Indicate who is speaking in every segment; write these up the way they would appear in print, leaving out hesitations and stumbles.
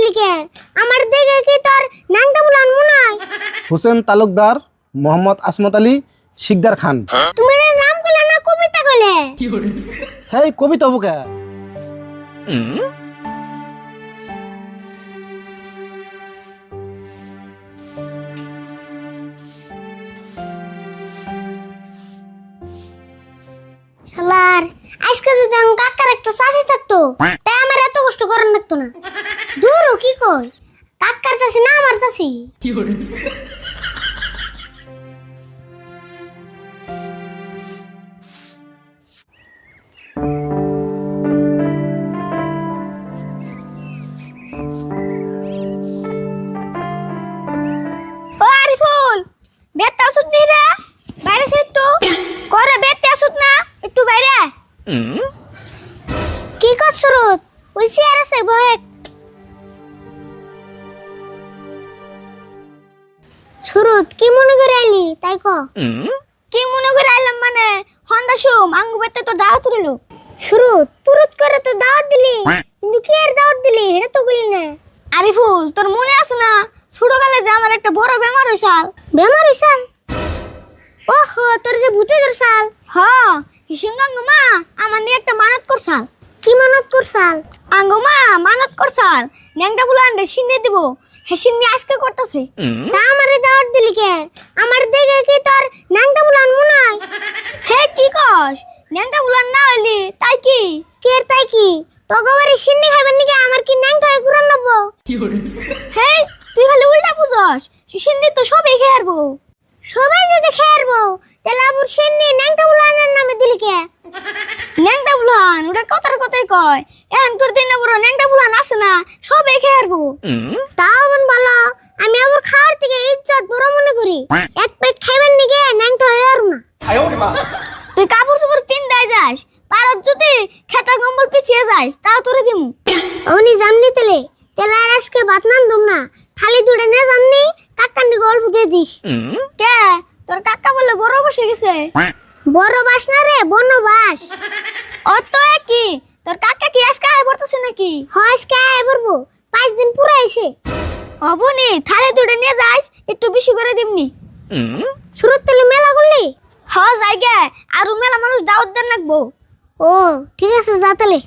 Speaker 1: দিলি কে? আমার দেখে কি তোর নামটা বলান মনে হয়?
Speaker 2: হোসেন তালুকদার, মোহাম্মদ আসমত আলী, শিকদার খান।
Speaker 1: তুমি এর নাম কইলা না কবিতা কইলে?
Speaker 2: হেই কবিতা বুকে
Speaker 1: শালার আজকে যদি আমি কাকার একটা চাষি থাকতো তাই আমার এত কষ্ট করার লাগতো না। দূর কি কই, কাকার চাষি না আমার চাষি। ও আরিফুল, বেতে আসুত নি রে? বাইরে সে একটু করে বেতে আসুত না একটু বাইরে। কি কর সুরত? ওই চেয়ার আছে বহে। সুরত কি মনে করে আইলি তাই ক? কি মনে করে আইলাম মানে হন্দা সুম আঙ্গু বেতে তো দাওয়াত রইলো। সুরত পুরুত করে তো দাওয়াত দিলি, কিন্তু কি এর দাওয়াত দিলি এটা তো বলি না। আরিফুল তোর মনে আছে না ছোটবেলায় যে আমার একটা বড় বেমার হইছাল? বেমার হইছাল? ওহো, তোর যে ভূতে ধরছাল। হ্যাঁ, হিসুঙ্গাঙ্গ মা আমার নিয়ে একটা মানত করছাল। কি মানত করছাল? আঙ্গ মা মানত করছাল ন্যাংটা বুলান রে সিন্নে দিব, হে সিন্নি আজকে করতেছে। তা আমারে দাওয়াত দিলি কে? আমার দেখে কি তোর ন্যাংটা বুলান মনে হয়? হে কি কস? ন্যাংটা বুলান না হইলি তাই কি? কের তাই কি? তগবারে সিন্নি খাইবেন নাকি আমার কি ন্যাংটা হয়ে ঘুরান নেব? হে তুই খালি উল্টা বুঝস, সিন্নি তো সবই খেয়ে আরবো। সবাই যদি খেয়ে আরবো তাহলে আবুর সিন্নি ন্যাংটা বুলানের নামে দিলি কে? ন্যাংটা বুলান ওটা কথার কথাই কয়, এখন তোর দিনে বড় ন্যাংটা বুলান আছে না সবই খেয়ে আরবো। তাও বোন ভালো, আমি আবুর খাওয়ার থেকে ইজ্জত বড় মনে করি। এক পেট খাইবেন নাকি ন্যাংটা হয়ে আর না। তুই কাপড় চোপড় পিন দেয় যাস, পারত যদি খেতা কম্বল পিছিয়ে যাস তাও তোরে দিমু। উনি জাননি তেলে তেলে আর আজকে ভাত নান্দুম না, খালি দুটো নে জাননি কাকান্ডি গল্প দিয়ে দিস। কে তোর কাকা বলে বড় বসে গেছে? বড় বাস না রে, বনবাস। ও তো একই, তোর কাকা কি আজকে আয় পড়তেছে নাকি? হয় আজকে আয় পড়বো, 5 দিন পুরো আইছে। অবনি থালে দুটো নিয়ে যাস, একটু বেশি করে দিমনি। শুরুর তেলে মেলা করলি? হ্যাঁ জায়গা আর মেলা মানুষ দাওয়াত দেন লাগবো। ও ঠিক আছে যা তাহলে।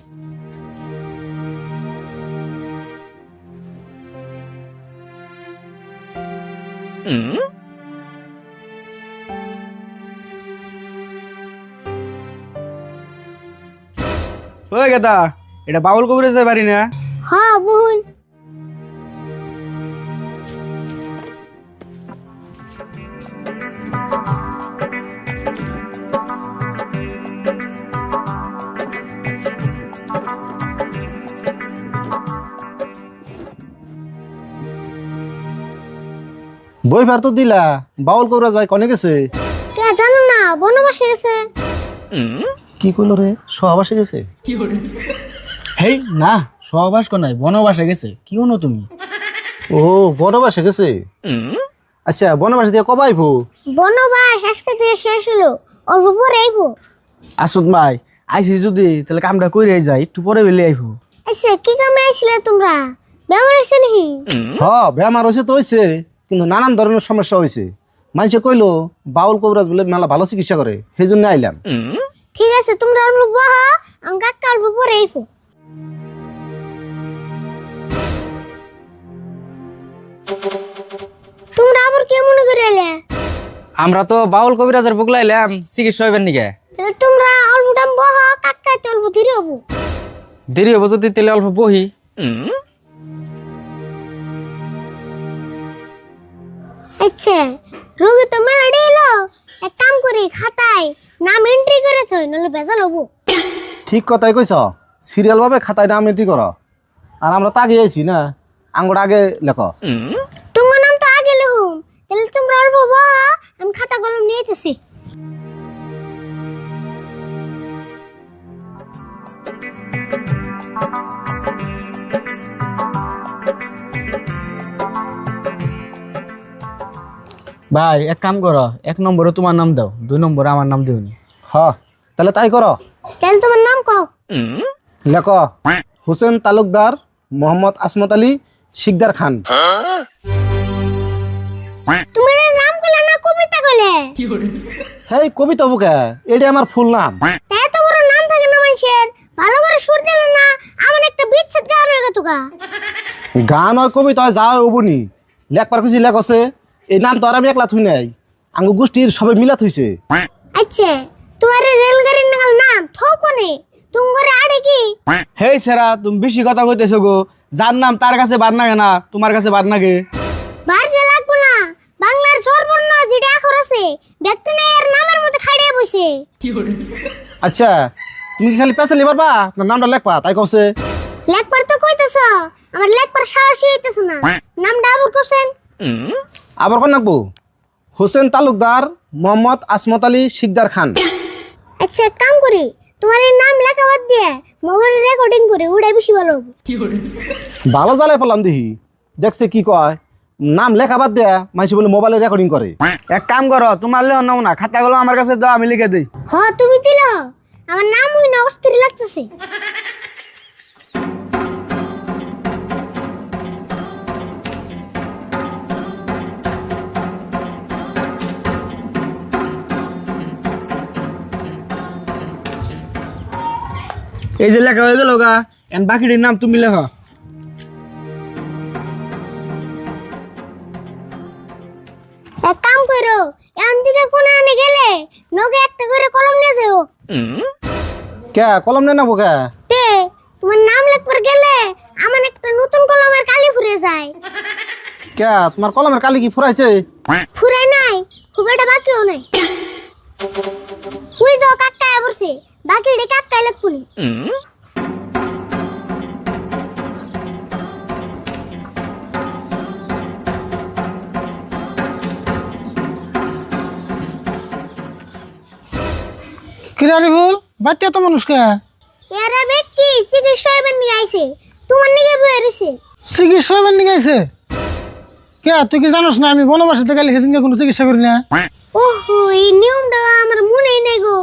Speaker 3: ওই গেদা, এটা বাউল কবিরাজের বাড়ি না?
Speaker 1: হ্যাঁ বহুল।
Speaker 2: বই ফার তো দিলা, বাউল কবিরাজ ভাই কনে গেছে?
Speaker 1: কে জানো না, বনবাসে গেছে।
Speaker 2: কি কইলো রে, সহবাসে গেছে?
Speaker 3: হেই না, সহবাস নাই, বনবাসে গেছে। কি হনো তুমি?
Speaker 2: ও বনবাসে গেছে। আচ্ছা বনবাসে দিয়ে কবে আইবো?
Speaker 1: বনবাস আজকে থেকে শেষ হলো, অল্প পরে আইবো।
Speaker 3: আসুদ ভাই আইসি যদি তাহলে কামটা কইরে যাই, একটু পরে বেলে আইবো।
Speaker 1: আচ্ছা কি কামে আইছিলে তোমরা? বেমার হইছে নাকি?
Speaker 2: হ্যাঁ বেমার হয়েছে তো হয়েছে, কিন্তু নানান ধরনের সমস্যা হয়েছে। মানুষে কইলো বাউল কবিরাজ বলে মেলা ভালো চিকিৎসা করে, সেই জন্য আইলাম।
Speaker 1: ঠিক আছে তোমরা অল্প বহ, আমি কাকা অল্প পরে আইবো। তোমরা আবার কি মনে করে এলে?
Speaker 4: আমরা তো বাউল কবিরাজের বুকলাইলাম চিকিৎসা হইবেন নিকে।
Speaker 1: তাহলে তোমরা অল্প টাইম বহ, কাকা তো অল্প ধীরে হবো।
Speaker 4: দেরি হবো যদি তেলে অল্প বহি।
Speaker 1: আচ্ছা রোগী তো মেলা এলো, এক কাম করি খাতায় নাম এন্ট্রি করে থই, নলে ভেজাল হবো।
Speaker 2: ঠিক কথাই কইছ, সিরিয়াল ভাবে খাতায় নাম এন্ট্রি কর। আর আমরা তো আগে আইছি না, আঙ্গুর আগে লেখ।
Speaker 1: তোমার নাম তো আগে লিখুম, তাহলে তোমরা অল্প বহ, আমি খাতা কলম নিয়ে আইতেছি।
Speaker 3: ভাই এক কাম করো, 1 নম্বরে তোমার নাম দাও, 2 নম্বরে আমার নাম দিওনি।
Speaker 2: হ্যাঁ তাহলে তাই কর।
Speaker 1: তাহলে তোমার নাম কও।
Speaker 2: লেখ হোসেন তালুকদার, মোহাম্মদ আসমত আলী, শিকদার খান।
Speaker 1: তুমি এর নাম কইলে না কবিতা কইলে?
Speaker 2: হেই কবিতা বুকে, এটা আমার ফুল নাম।
Speaker 1: তা এত বড় নাম থাকে না মানুষের, ভালো করে সুর দিলে না আমার একটা বিচ্ছেদ গান হয়ে গেত গা।
Speaker 2: গান হয় কবিতা হয় যা হয় ওবনি, লেখবার খুশি লেখ আছে। এই নাম তো আর আমি একলা থুই নাই, আঙ্গু গোষ্ঠীর সবাই মিলা থইছে।
Speaker 1: আচ্ছা তোমার এই রেলগাড়ির নাম থৌ কোনে? তুমি করে আড়ে কি?
Speaker 3: হেই সেরা তুমি বেশি কথা কইতেছো গো, যার নাম তার কাছে বাদ নাগে না, তোমার কাছে বাদ নাগে।
Speaker 1: বার যে লাগবো না, বাংলার সর্বর্ণ যেটা আখর আছে ব্যক্তি না এর নামের মধ্যে খাড়িয়ে বসে।
Speaker 2: আচ্ছা তুমি কি খালি পেছালি পারবা না নামটা লেখবা তাই কছে?
Speaker 1: লেখবার তো কইতেছ, আমার লেখবার সাহসই হইতেছে না। নামটা আবুর কোসেন।
Speaker 2: আবার কোন নাকবো? হোসেন তালুকদার মোহাম্মদ আসমত আলী শিকদার খান।
Speaker 1: আচ্ছা এক কাম করি, তোমার এই নাম লেখা বাদ দিয়ে মোবাইল রেকর্ডিং করে ওটাই বেশি ভালো হবে।
Speaker 2: ভালো জ্বালাই পেলাম দেখি, দেখছে কি কয় নাম লেখা বাদ দেয়া মানুষ বলে মোবাইলে রেকর্ডিং করে।
Speaker 3: এক কাম করো, তোমার লেও নাও না, খাতাগুলো আমার কাছে দাও, আমি লিখে দিই।
Speaker 1: হ তুমি দিল, আমার নাম হই না অস্থির লাগতেছে।
Speaker 3: এই যে লেখা হয়ে গেল গা, এন বাকিটির নাম তুমি লেখো।
Speaker 1: এক কাম করো, এখান থেকে কোনে আনে গেলে নগে একটা করে কলম নিয়ে যাও।
Speaker 2: কে কলম নেই নাবো কে?
Speaker 1: তে তোমার নাম লেখবার গেলে আমার একটা নতুন কলমের কালি ফুরে যায়।
Speaker 2: কে তোমার কলমের কালি কি ফুরাইছে?
Speaker 1: ফুরে নাই, খুব একটা বাকিও নাই। বুঝ দাও কাকায় বসে, বাকি রে কাকায় লেখপুনি।
Speaker 5: কিরানি বল বাচ্চা তো মানুষকে
Speaker 1: এরা ব্যক্তি চিকিৎসা হইবেন নিয়ে আইছে, তোমার নিকে বয়ে রইছে।
Speaker 5: চিকিৎসা হইবেন নিয়ে গেছে। কে তুই কি জানোস না আমি বনবাসীতে গেলে সেদিনকে কোনো চিকিৎসা করি না?
Speaker 1: ওহো এই নিয়মটা আমার মনেই নাই গো।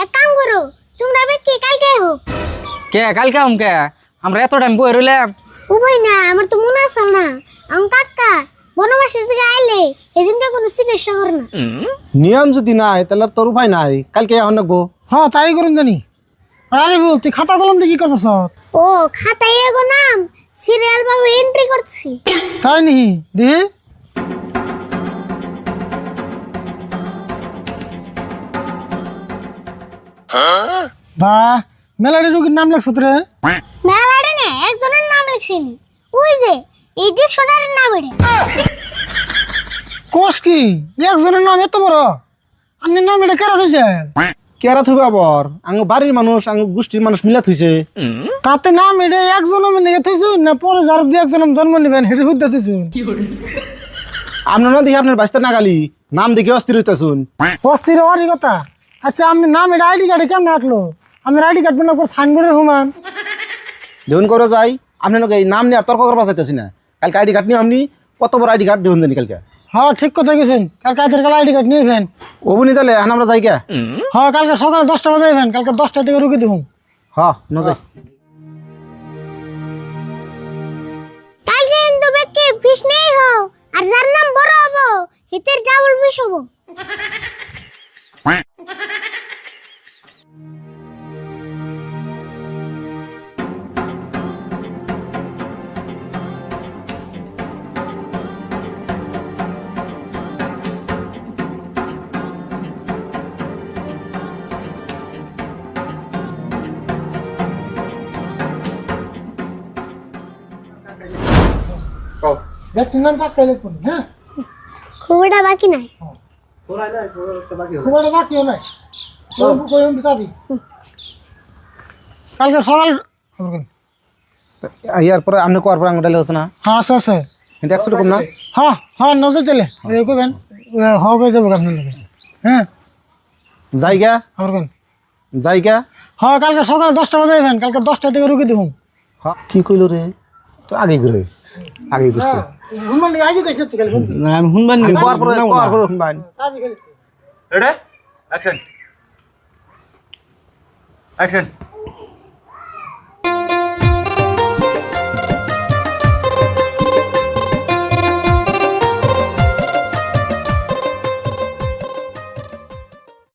Speaker 1: এক কাম করো, তোমরা ব্যক্তি কালকে হোক।
Speaker 4: কে কালকে আম কে? আমরা এত টাইম বই রইলাম।
Speaker 1: উভয় না, আমার তো মনে আসল না। আমার কাকা বনবাসী থেকে আইলে এদিনকে কোনো চিকিৎসা করে না।
Speaker 2: নিয়ম যদি নাই তাহলে আর তোর উপায় নাই, কালকে এখন নাকবো।
Speaker 5: হ্যাঁ তাই করুন জানি। আরে বল তুই খাতা কলম দিয়ে কি করতেছ?
Speaker 1: ও খাতায় এগো নাম সিরিয়াল ভাবে এন্ট্রি করতেছি।
Speaker 5: তাই নি দি বা মেলাডি রোগীর নাম লেখছ রে?
Speaker 1: মেলাডে না একজনের নাম লিখছিনি, ওই যে এই ডিকশনারির নাম এটা।
Speaker 5: কোষ কি একজনের নাম এত বড়? আমি নাম এটা কেরা হয়েছে?
Speaker 2: কেরা থইবে আবার আঙ্গ বাড়ির মানুষ আঙ্গ গোষ্ঠীর মানুষ মিলা থইছে।
Speaker 5: তাতে নাম এটা একজন নিয়ে থইছুন না পরে যার দুই একজন জন্ম নিবেন হেঁটে হুদ্দা থইছুন?
Speaker 2: আপনার না দেখি আপনার বাঁচতে না গালি নাম দেখে অস্থির হইতেছুন।
Speaker 5: অস্থির হওয়ারই কথা। আচ্ছা আমি নাম এটা আইডি কার্ডে কেমন আটলো? আমি আইডি কার্ড বানাবো সাইনবোর্ডের হুমান।
Speaker 2: দেখুন করে যাই আপনার এই নাম নিয়ে আর তর্ক করবা চাইতেছি না। কালকে আইডি কার্ড নিয়ে আপনি কত বড় আইডি কার্ড দেখুন জানি কালকে।
Speaker 5: হ্যাঁ ঠিক কথা গেছেন, কালকে আজের কাল আইডি কার্ড নিয়ে ফেন।
Speaker 2: ওবনি তাহলে এখন আমরা যাই কে?
Speaker 5: হ্যাঁ কালকে সকালে 10টা বাজে ফেন, কালকে 10টা থেকে রুগী দেখুন।
Speaker 2: হ্যাঁ না যাই।
Speaker 1: কালকে কিন্তু ব্যক্তি ফিস নেই হো, আর যার নাম বড় হবো হিতের ডাবল ফিস হবো।
Speaker 5: ব্যক্তির নাম কাকে লিখুন? হ্যাঁ
Speaker 1: খুব একটা বাকি নাই।
Speaker 5: খুব একটা বাকিও নাই। চাবি কালকে সকাল
Speaker 2: ইয়ার পরে আপনি কোয়ার পরে আঙ্গুটালে হচ্ছে না?
Speaker 5: হ্যাঁ আছে আছে।
Speaker 2: এটা 100 টাকা কম না?
Speaker 5: হ্যাঁ হ্যাঁ নজর চলে করবেন হক হয়ে যাবো আপনার লোকে। হ্যাঁ
Speaker 2: জায়গা
Speaker 5: করবেন।
Speaker 2: জায়গা
Speaker 5: হ্যাঁ কালকে সকাল 10টা বাজে ফেন, কালকে 10টা থেকে রুগী দেখুন।
Speaker 2: হ্যাঁ কি কইল রে? তো আগে ঘুরে আগে ঘুরছে।
Speaker 3: না আমি শুনবেন
Speaker 2: কোয়ার পরে শুনবান।
Speaker 3: Ready action action